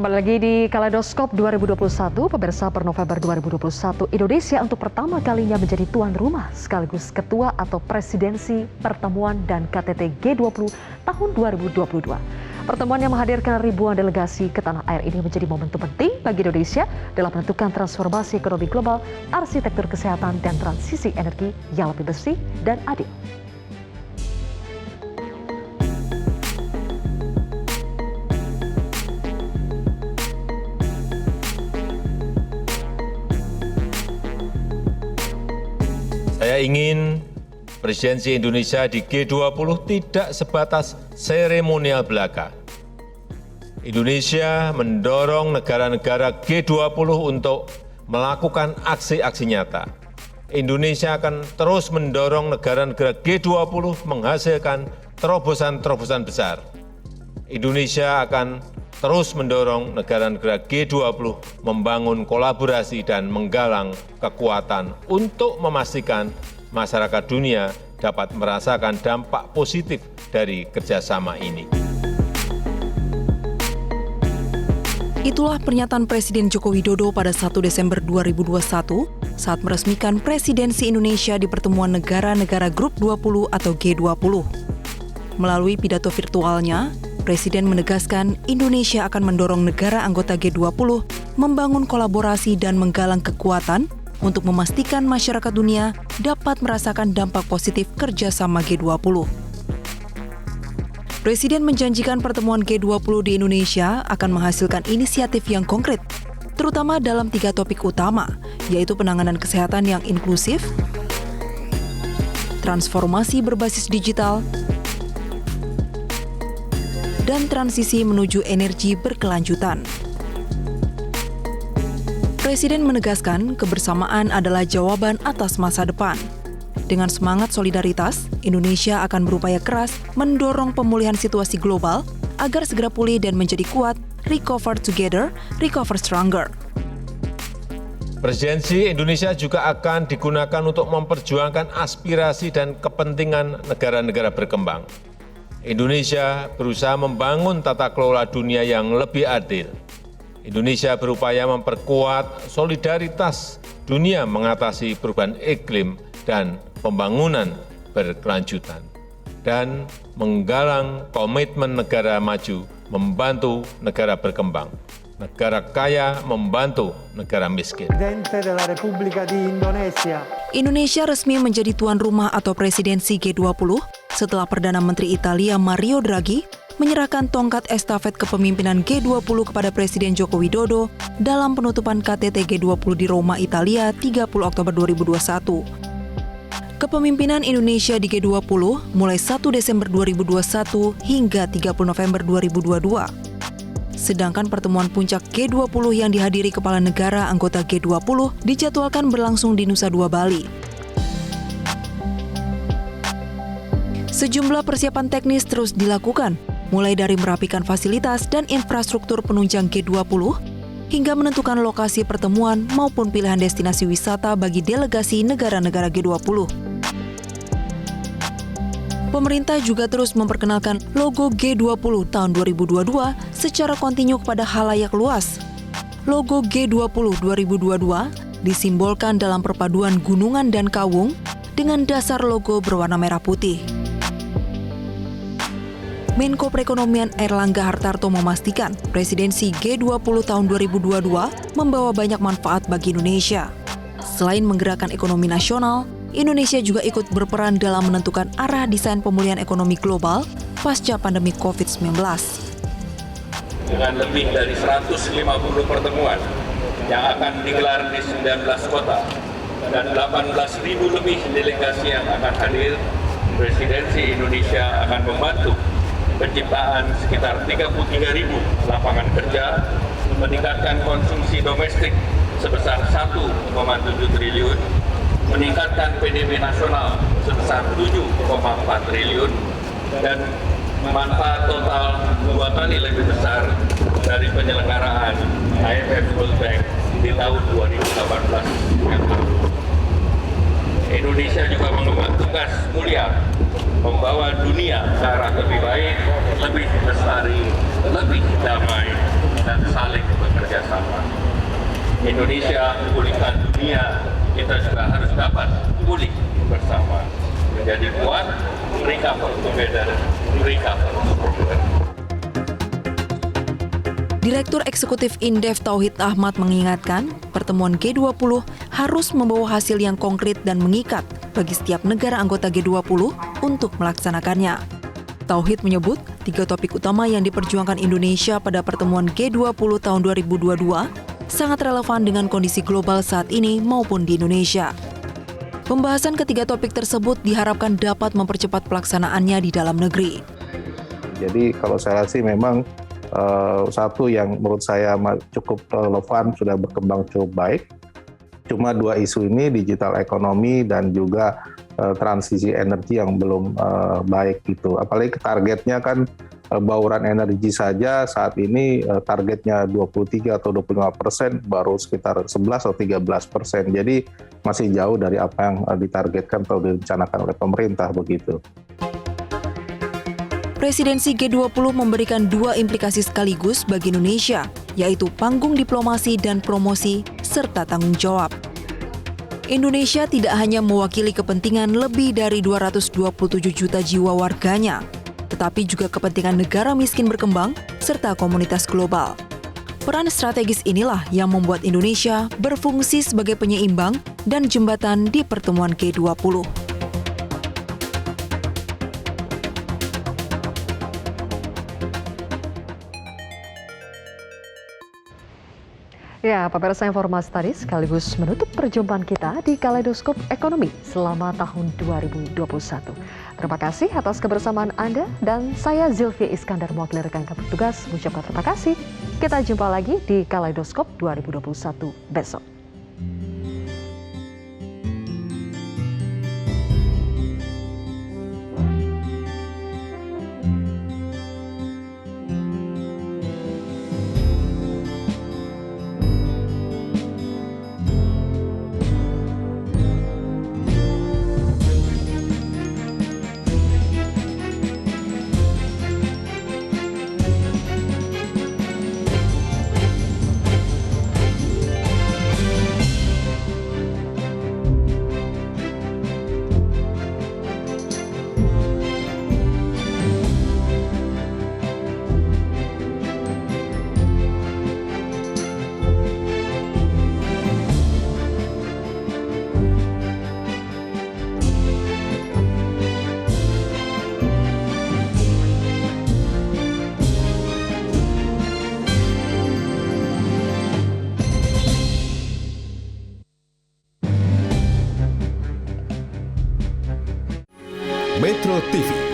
Kembali lagi di Kaleidoskop 2021, pemirsa. Per November 2021, Indonesia untuk pertama kalinya menjadi tuan rumah sekaligus ketua atau presidensi pertemuan dan KTT G20 tahun 2022. Pertemuan yang menghadirkan ribuan delegasi ke tanah air ini menjadi momentum penting bagi Indonesia dalam menentukan transformasi ekonomi global, arsitektur kesehatan, dan transisi energi yang lebih bersih dan adil. Saya ingin presidensi Indonesia di G20 tidak sebatas seremonial belaka. Indonesia mendorong negara-negara G20 untuk melakukan aksi-aksi nyata. Indonesia akan terus mendorong negara-negara G20 menghasilkan terobosan-terobosan besar. Indonesia akan terus mendorong negara-negara G20 membangun kolaborasi dan menggalang kekuatan untuk memastikan masyarakat dunia dapat merasakan dampak positif dari kerjasama ini. Itulah pernyataan Presiden Joko Widodo pada 1 Desember 2021 saat meresmikan presidensi Indonesia di pertemuan negara-negara Grup 20 atau G20. Melalui pidato virtualnya, Presiden menegaskan Indonesia akan mendorong negara anggota G20 membangun kolaborasi dan menggalang kekuatan untuk memastikan masyarakat dunia dapat merasakan dampak positif kerjasama G20. Presiden menjanjikan pertemuan G20 di Indonesia akan menghasilkan inisiatif yang konkret, terutama dalam 3 topik utama, yaitu penanganan kesehatan yang inklusif, transformasi berbasis digital, dan transisi menuju energi berkelanjutan. Presiden menegaskan kebersamaan adalah jawaban atas masa depan. Dengan semangat solidaritas, Indonesia akan berupaya keras mendorong pemulihan situasi global agar segera pulih dan menjadi kuat, recover together, recover stronger. Presidensi Indonesia juga akan digunakan untuk memperjuangkan aspirasi dan kepentingan negara-negara berkembang. Indonesia berusaha membangun tata kelola dunia yang lebih adil. Indonesia berupaya memperkuat solidaritas dunia mengatasi perubahan iklim dan pembangunan berkelanjutan, dan menggalang komitmen negara maju membantu negara berkembang, negara kaya membantu negara miskin. Indonesia resmi menjadi tuan rumah atau presidensi G20 setelah Perdana Menteri Italia Mario Draghi menyerahkan tongkat estafet kepemimpinan G20 kepada Presiden Joko Widodo dalam penutupan KTT G20 di Roma, Italia, 30 Oktober 2021. Kepemimpinan Indonesia di G20 mulai 1 Desember 2021 hingga 30 November 2022. Sedangkan pertemuan puncak G20 yang dihadiri kepala negara anggota G20 dijadwalkan berlangsung di Nusa Dua, Bali. Sejumlah persiapan teknis terus dilakukan, mulai dari merapikan fasilitas dan infrastruktur penunjang G20, hingga menentukan lokasi pertemuan maupun pilihan destinasi wisata bagi delegasi negara-negara G20. Pemerintah juga terus memperkenalkan logo G20 tahun 2022 secara kontinu kepada khalayak luas. Logo G20 2022 disimbolkan dalam perpaduan gunungan dan kawung dengan dasar logo berwarna merah putih. Menko Perekonomian Airlangga Hartarto memastikan presidensi G20 tahun 2022 membawa banyak manfaat bagi Indonesia. Selain menggerakkan ekonomi nasional, Indonesia juga ikut berperan dalam menentukan arah desain pemulihan ekonomi global pasca pandemi COVID-19. Dengan lebih dari 150 pertemuan yang akan digelar di 19 kota dan 18.000 lebih delegasi yang akan hadir, presidensi Indonesia akan membantu penciptaan sekitar 33.000 lapangan kerja, meningkatkan konsumsi domestik sebesar 1,7 triliun, meningkatkan PDB nasional sebesar 7,4 triliun, dan manfaat total 2 kali lebih besar dari penyelenggaraan IMF World Bank di tahun 2018 yang lalu. Indonesia juga mengemban tugas mulia membawa dunia ke arah lebih baik, lebih lestari, lebih damai, dan saling bekerja sama. Indonesia pulihkan dunia, kita juga harus dapat pulih bersama. Menjadi kuat, recover together, recover stronger. Direktur Eksekutif Indef Tauhid Ahmad mengingatkan, pertemuan G20 harus membawa hasil yang konkret dan mengikat bagi setiap negara anggota G20 untuk melaksanakannya. Tauhid menyebut, 3 topik utama yang diperjuangkan Indonesia pada pertemuan G20 tahun 2022 sangat relevan dengan kondisi global saat ini maupun di Indonesia. Pembahasan ketiga topik tersebut diharapkan dapat mempercepat pelaksanaannya di dalam negeri. Jadi kalau saya sih memang satu yang menurut saya cukup relevan, sudah berkembang cukup baik. Cuma 2 isu ini, digital ekonomi dan juga transisi energi yang belum baik gitu. Apalagi targetnya kan bauran energi saja saat ini targetnya 23 atau 25%, baru sekitar 11 atau 13%. Jadi masih jauh dari apa yang ditargetkan atau direncanakan oleh pemerintah begitu. Presidensi G20 memberikan 2 implikasi sekaligus bagi Indonesia, yaitu panggung diplomasi dan promosi, serta tanggung jawab. Indonesia tidak hanya mewakili kepentingan lebih dari 227 juta jiwa warganya, tetapi juga kepentingan negara miskin berkembang, serta komunitas global. Peran strategis inilah yang membuat Indonesia berfungsi sebagai penyeimbang dan jembatan di pertemuan G20. Ya, pemirsa, informasi tadi sekaligus menutup perjumpaan kita di Kaleidoskop Ekonomi selama tahun 2021. Terima kasih atas kebersamaan Anda dan saya Zilvia Iskandar mewakili rekan petugas mengucapkan terima kasih. Kita jumpa lagi di Kaleidoskop 2021 besok. Metro TV